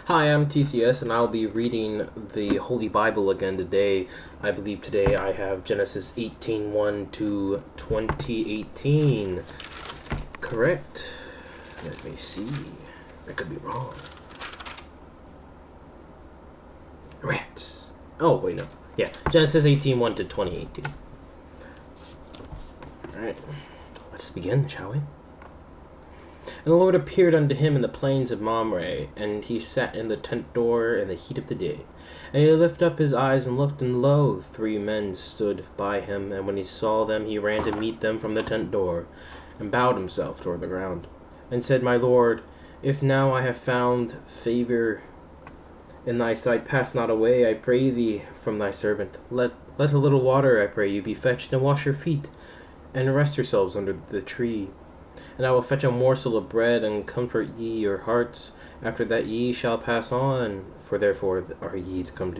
Hi, I'm TCS, and I'll be reading the Holy Bible again today. I believe today I have Genesis 18:1 to 20:18. Correct. Let me see. I could be wrong. Rats. Oh, wait, no. Yeah, Genesis 18:1 to 20:18. Alright. Let's begin, shall we? And the Lord appeared unto him in the plains of Mamre, and he sat in the tent door in the heat of the day. And he lifted up his eyes and looked, and lo, 3 men stood by him. And when he saw them, he ran to meet them from the tent door, and bowed himself toward the ground, and said, My Lord, if now I have found favor in thy sight, pass not away, I pray thee, from thy servant. Let a little water, I pray you, be fetched, and wash your feet, and rest yourselves under the tree. And I will fetch a morsel of bread, and comfort ye your hearts. After that ye shall pass on, for therefore are ye to come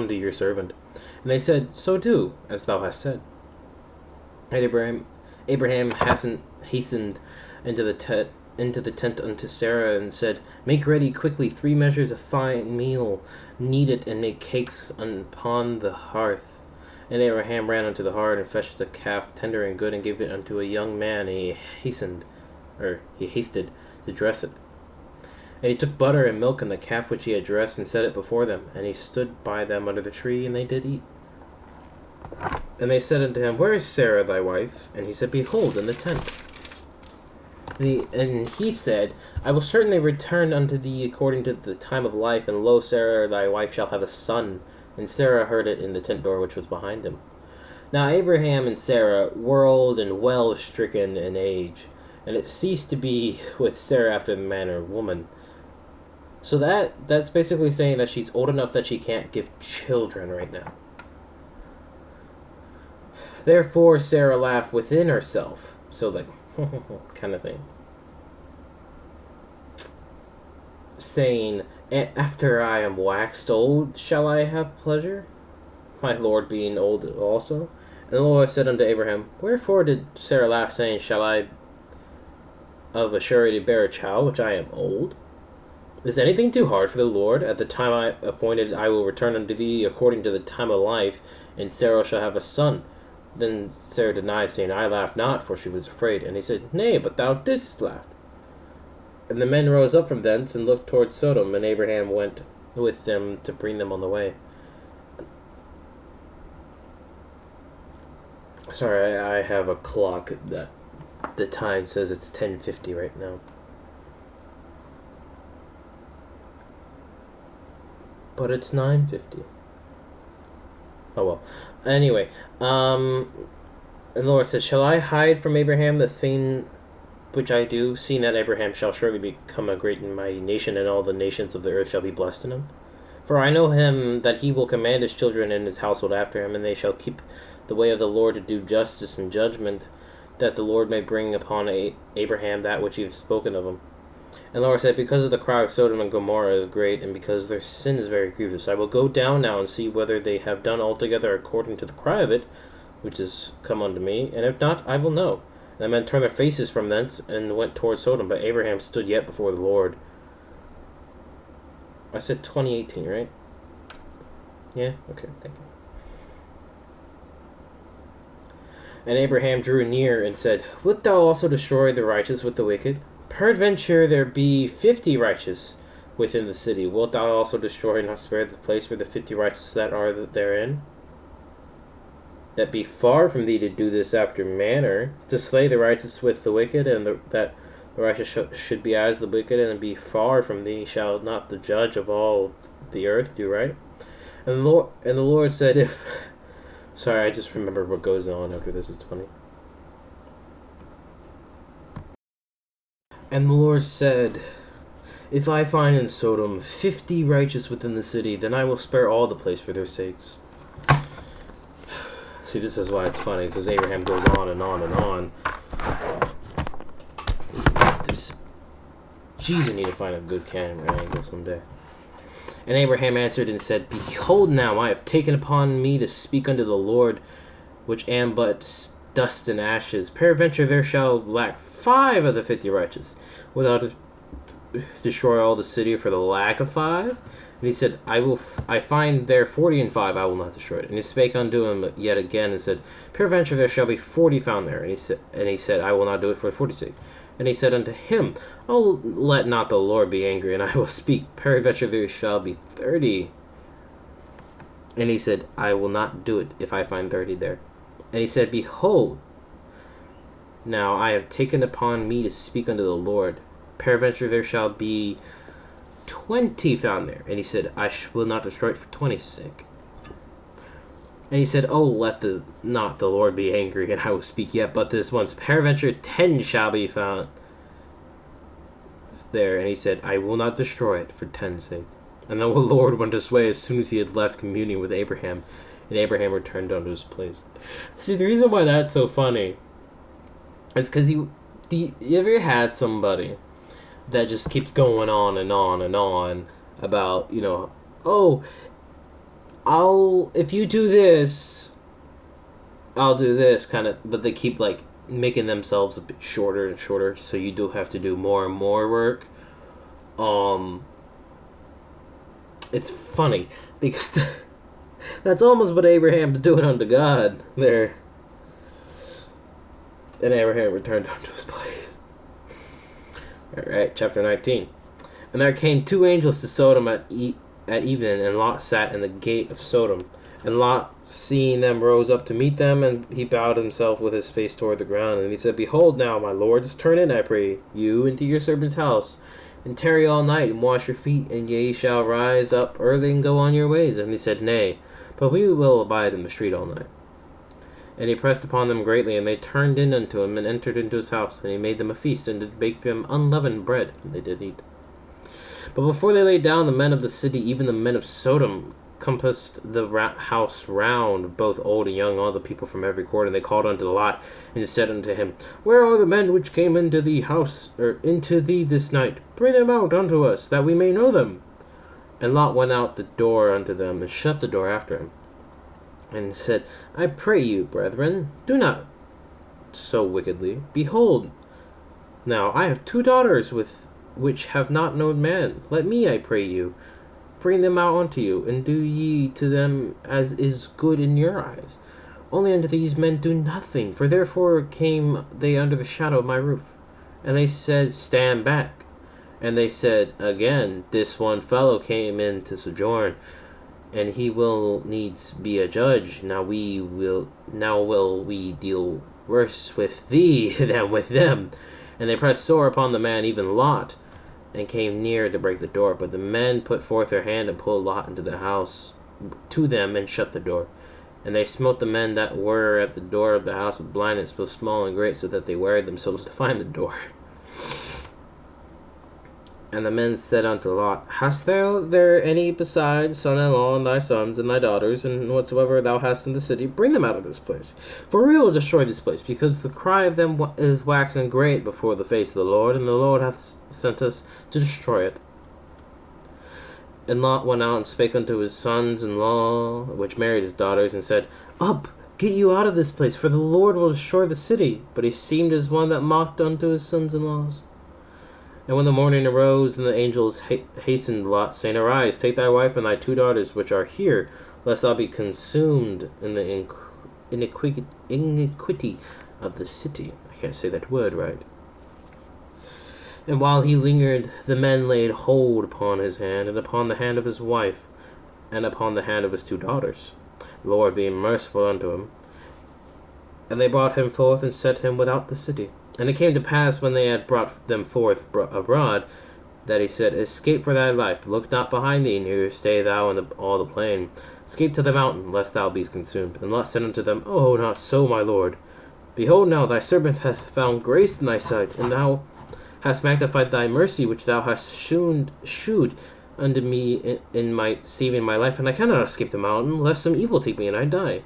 to your servant. And they said, So do, as thou hast said. And Abraham hastened into the tent unto Sarah, and said, Make ready quickly 3 measures of fine meal, knead it, and make cakes upon the hearth. And Abraham ran unto the hearth, and fetched the calf tender and good, and gave it unto a young man, and he hasted to dress it. And he took butter and milk and the calf which he had dressed, and set it before them. And he stood by them under the tree, and they did eat. And they said unto him, Where is Sarah thy wife? And he said, Behold, in the tent. And he said, I will certainly return unto thee according to the time of life, and lo, Sarah thy wife shall have a son. And Sarah heard it in the tent door which was behind him. Now Abraham and Sarah were old and well stricken in age, and it ceased to be with Sarah after the manner of woman. So that's basically saying that she's old enough that she can't give children right now. Therefore Sarah laughed within herself. So like, kind of thing. Saying, After I am waxed old, shall I have pleasure? My Lord being old also. And the Lord said unto Abraham, Wherefore did Sarah laugh, saying, Shall I of a surety bear a child, which I am old? Is anything too hard for the Lord? At the time I appointed I will return unto thee according to the time of life, and Sarah shall have a son. Then Sarah denied, saying, I laughed not, for she was afraid. And he said, Nay, but thou didst laugh. And the men rose up from thence, and looked toward Sodom, and Abraham went with them to bring them on the way. Sorry, I have a clock that the time says it's 10:50 right now. But it's 9:50. Oh well. Anyway, and the Lord said, Shall I hide from Abraham the thing which I do, seeing that Abraham shall surely become a great and mighty nation, and all the nations of the earth shall be blessed in him? For I know him that he will command his children and his household after him, and they shall keep the way of the Lord to do justice and judgment, that the Lord may bring upon Abraham that which he hath spoken of him. And the Lord said, Because of the cry of Sodom and Gomorrah is great, and because their sin is very grievous, I will go down now and see whether they have done altogether according to the cry of it, which is come unto me, and if not, I will know. And the men turned their faces from thence, and went toward Sodom, but Abraham stood yet before the Lord. I said 20:18, right? Yeah? Okay, thank you. And Abraham drew near, and said, Wilt thou also destroy the righteous with the wicked? Peradventure there be 50 righteous within the city. Wilt thou also destroy and not spare the place for the 50 righteous that are therein? That be far from thee to do this after manner, to slay the righteous with the wicked, and that the righteous should be as the wicked, and be far from thee. Shall not the judge of all the earth do right? And the Lord said, If... Sorry, I just remember what goes on after this. It's funny. And the Lord said, If I find in Sodom 50 righteous within the city, then I will spare all the place for their sakes. See, this is why it's funny, because Abraham goes on and on and on. Jeez, I need to find a good camera angle someday. And Abraham answered and said, Behold now, I have taken upon me to speak unto the Lord, which am but dust and ashes. Peradventure there shall lack 5 of the 50 righteous, without destroy all the city for the lack of 5? And he said, I find there 40 and 5, I will not destroy it. And he spake unto him yet again, and said, Peradventure there shall be 40 found there. And he said, I will not do it for 40's sake. And he said unto him, Oh, let not the Lord be angry, and I will speak. Peradventure there shall be 30. And he said, I will not do it if I find 30 there. And he said, Behold, now I have taken upon me to speak unto the Lord. Peradventure there shall be 20 found there. And he said, I will not destroy it for 20's sake. And he said, Oh, let not the Lord be angry, and I will speak yet but this once. Peradventure 10 shall be found there. And he said, I will not destroy it for 10's sake. And the Lord went his way as soon as he had left communing with Abraham. And Abraham returned unto his place. See, the reason why that's so funny is because you ever had somebody that just keeps going on and on and on about, oh, if you do this, I'll do this, kind of, but they keep, like, making themselves a bit shorter and shorter, so you do have to do more and more work. It's funny, because that's almost what Abraham's doing unto God there. And Abraham returned unto his place. Alright, chapter 19. And there came 2 angels to Sodom at evening, and Lot sat in the gate of Sodom. And Lot, seeing them, rose up to meet them, and he bowed himself with his face toward the ground. And he said, Behold now, my lords, turn in, I pray you, into your servant's house, and tarry all night, and wash your feet, and ye shall rise up early and go on your ways. And he said, Nay, but we will abide in the street all night. And he pressed upon them greatly, and they turned in unto him, and entered into his house. And he made them a feast, and did bake them unleavened bread, and they did eat. But before they lay down, the men of the city, even the men of Sodom, compassed the house round, both old and young, all the people from every quarter. And they called unto Lot, and said unto him, Where are the men which came into thee into thee this night? Bring them out unto us, that we may know them. And Lot went out the door unto them, and shut the door after him, and said, I pray you, brethren, do not so wickedly. Behold, now I have 2 daughters which have not known man. Let me, I pray you, bring them out unto you, and do ye to them as is good in your eyes. Only unto these men do nothing, for therefore came they under the shadow of my roof. And they said, Stand back. And they said again, This one fellow came in to sojourn, and he will needs be a judge. Now will we deal worse with thee than with them. And they pressed sore upon the man, even Lot, and came near to break the door. But the men put forth their hand, and pulled Lot into the house to them, and shut the door. And they smote the men that were at the door of the house with blindness, both small and great, so that they wearied themselves to find the door. And the men said unto Lot, Hast thou there any besides son-in-law, and thy sons, and thy daughters, and whatsoever thou hast in the city? Bring them out of this place. For we will destroy this place, because the cry of them is waxen great before the face of the Lord, and the Lord hath sent us to destroy it. And Lot went out and spake unto his sons-in-law, which married his daughters, and said, Up, get you out of this place, for the Lord will destroy the city. But he seemed as one that mocked unto his sons-in-laws. And when the morning arose, then the angels hastened Lot, saying, Arise, take thy wife and thy 2 daughters which are here, lest thou be consumed in the iniquity of the city. I can't say that word right. And while he lingered, the men laid hold upon his hand, and upon the hand of his wife, and upon the hand of his 2 daughters, the Lord being merciful unto him. And they brought him forth, and set him without the city. And it came to pass, when they had brought them forth abroad, that he said, Escape for thy life, look not behind thee, neither stay thou in all the plain. Escape to the mountain, lest thou be consumed. And Lot said unto them, Oh, not so, my lord. Behold now, thy servant hath found grace in thy sight, and thou hast magnified thy mercy, which thou hast shewed unto me in my saving my life. And I cannot escape the mountain, lest some evil take me, and I die.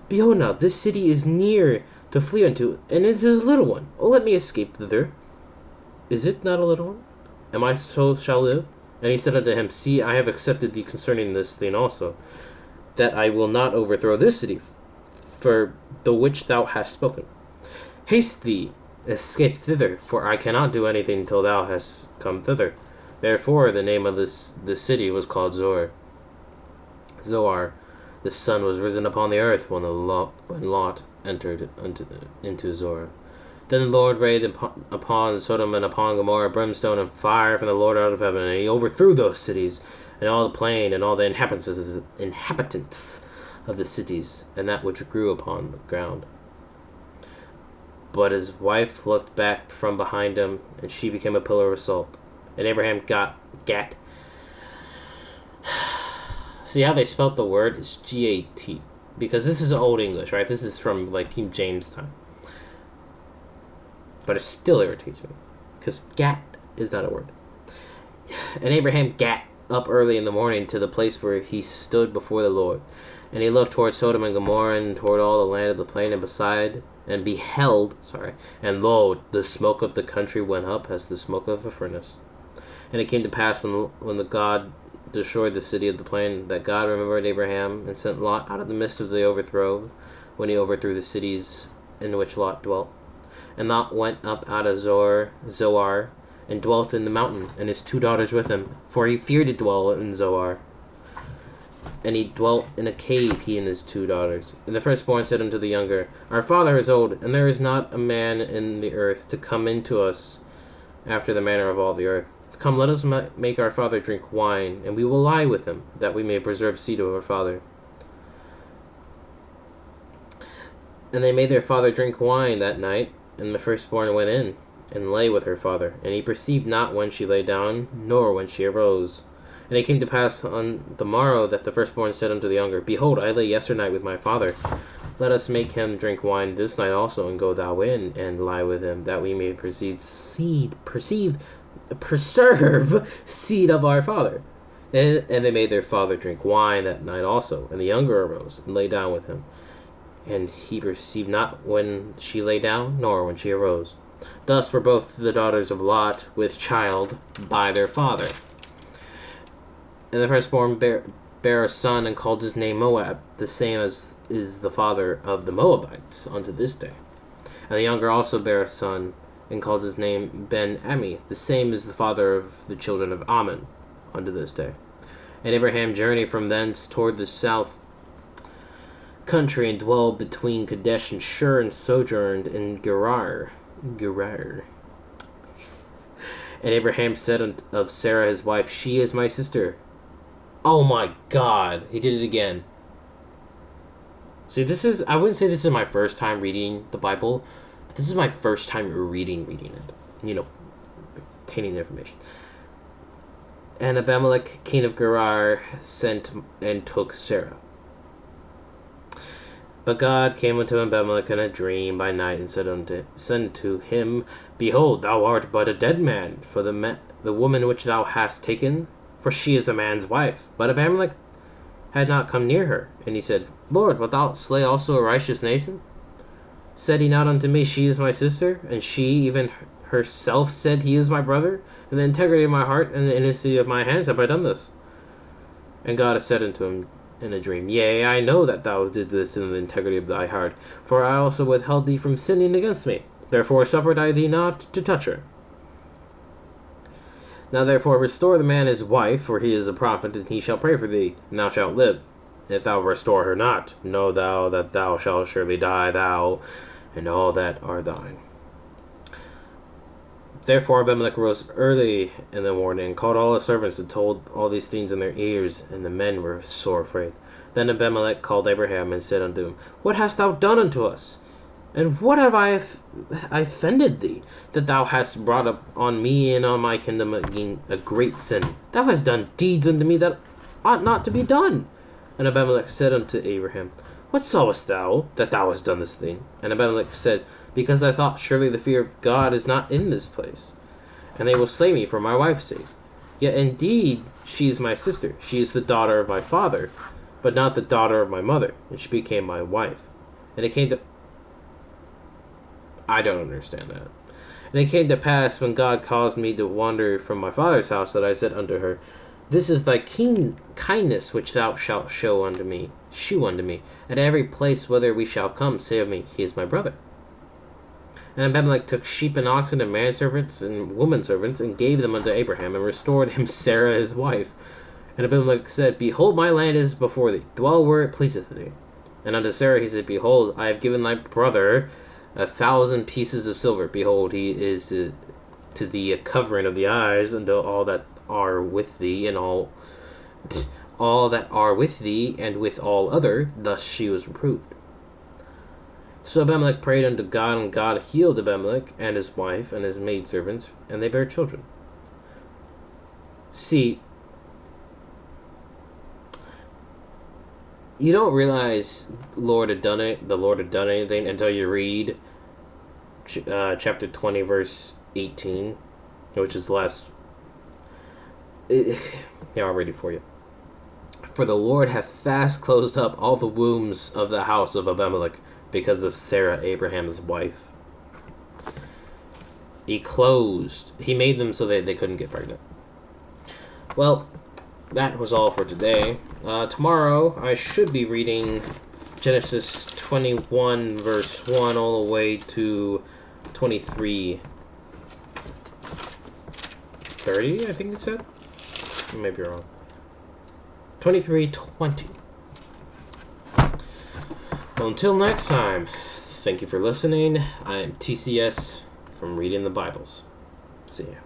Behold now, this city is near to flee unto, and it is a little one. Oh, let me escape thither. Is it not a little one? And my soul shall live? And he said unto him, See, I have accepted thee concerning this thing also, that I will not overthrow this city, for the which thou hast spoken. Haste thee, escape thither, for I cannot do anything till thou hast come thither. Therefore the name of this city was called Zoar. Zoar, the sun was risen upon the earth when Lot entered into Zoar. Then the Lord rained upon Sodom and upon Gomorrah brimstone and fire from the Lord out of heaven, and he overthrew those cities, and all the plain, and all the inhabitants of the cities, and that which grew upon the ground. But his wife looked back from behind him, and she became a pillar of salt. And Abraham gat. See how they spelt the word? It's G-A-T. Because this is Old English, right? This is from, like, King James time. But it still irritates me. Because gat is not a word. And Abraham gat up early in the morning to the place where he stood before the Lord. And he looked toward Sodom and Gomorrah and toward all the land of the plain and beheld, and lo, the smoke of the country went up as the smoke of a furnace. And it came to pass when the God destroyed the city of the plain, that God remembered Abraham and sent Lot out of the midst of the overthrow, when he overthrew the cities in which Lot dwelt. And Lot went up out of Zoar, and dwelt in the mountain, and his 2 daughters with him, for he feared to dwell in Zoar. And he dwelt in a cave, he and his 2 daughters. And the firstborn said unto the younger, Our father is old, and there is not a man in the earth to come into us after the manner of all the earth. Come, let us make our father drink wine, and we will lie with him, that we may preserve seed of our father. And they made their father drink wine that night, and the firstborn went in, and lay with her father. And he perceived not when she lay down, nor when she arose. And it came to pass on the morrow that the firstborn said unto the younger, Behold, I lay yesternight with my father. Let us make him drink wine this night also, and go thou in, and lie with him, that we may preserve seed of our father. And they made their father drink wine that night also. And the younger arose, and lay down with him. And he perceived not when she lay down, nor when she arose. Thus were both the daughters of Lot with child by their father. And the firstborn bare a son, and called his name Moab, the same as is the father of the Moabites unto this day. And the younger also bare a son, and called his name Ben-Ammi, the same is the father of the children of Ammon unto this day. And Abraham journeyed from thence toward the south country, and dwelled between Kadesh and Shur, and sojourned in Gerar. And Abraham said of Sarah his wife, She is my sister. Oh my God, he did it again. See, I wouldn't say this is my first time reading the Bible, but this is my first time reading it. Obtaining information. And Abimelech, king of Gerar, sent and took Sarah. But God came unto Abimelech in a dream by night, and said unto him, Behold, thou art but a dead man, for the woman which thou hast taken, for she is a man's wife. But Abimelech had not come near her. And he said, Lord, wilt thou slay also a righteous nation? Said he not unto me, She is my sister? And she even herself said, He is my brother? In the integrity of my heart and the innocency of my hands have I done this. And God has said unto him in a dream, Yea, I know that thou didst this in the integrity of thy heart, for I also withheld thee from sinning against me. Therefore suffered I thee not to touch her. Now therefore restore the man his wife, for he is a prophet, and he shall pray for thee, and thou shalt live. And if thou restore her not, know thou that thou shalt surely die, thou and all that are thine. Therefore Abimelech rose early in the morning, and called all his servants, and told all these things in their ears, and the men were sore afraid. Then Abimelech called Abraham, and said unto him, What hast thou done unto us? And what have I offended thee, that thou hast brought up on me and on my kingdom a great sin? Thou hast done deeds unto me that ought not to be done. And Abimelech said unto Abraham, What sawest thou, that thou hast done this thing? And Abimelech said, Because I thought, surely the fear of God is not in this place, and they will slay me for my wife's sake. Yet indeed she is my sister, she is the daughter of my father, but not the daughter of my mother, and she became my wife. And it came to... I don't understand that. And it came to pass, when God caused me to wander from my father's house, that I said unto her, This is thy kindness which thou shalt shew unto me. At every place whither we shall come, say of me, He is my brother. And Abimelech took sheep and oxen and manservants and womanservants and gave them unto Abraham, and restored him Sarah his wife. And Abimelech said, Behold, my land is before thee, dwell where it pleaseth thee. And unto Sarah he said, Behold, I have given thy brother 1,000 pieces of silver. Behold, he is to thee a covering of the eyes unto all that are with thee, and all that are with thee, and with all other. Thus she was reproved. So Abimelech prayed unto God, and God healed Abimelech and his wife and his maidservants, and they bare children. See, you don't realize the Lord had done anything until you read chapter 20, verse 18, which is the last. Yeah, I'll read it for you. For the Lord hath fast closed up all the wombs of the house of Abimelech, because of Sarah, Abraham's wife. He made them so that they couldn't get pregnant. Well, that was all for today. Tomorrow, I should be reading Genesis 21, verse 1, all the way to 23:30, I think it said? I may be wrong. 23:20. Well, until next time, thank you for listening. I'm TCS from Reading the Bibles. See ya.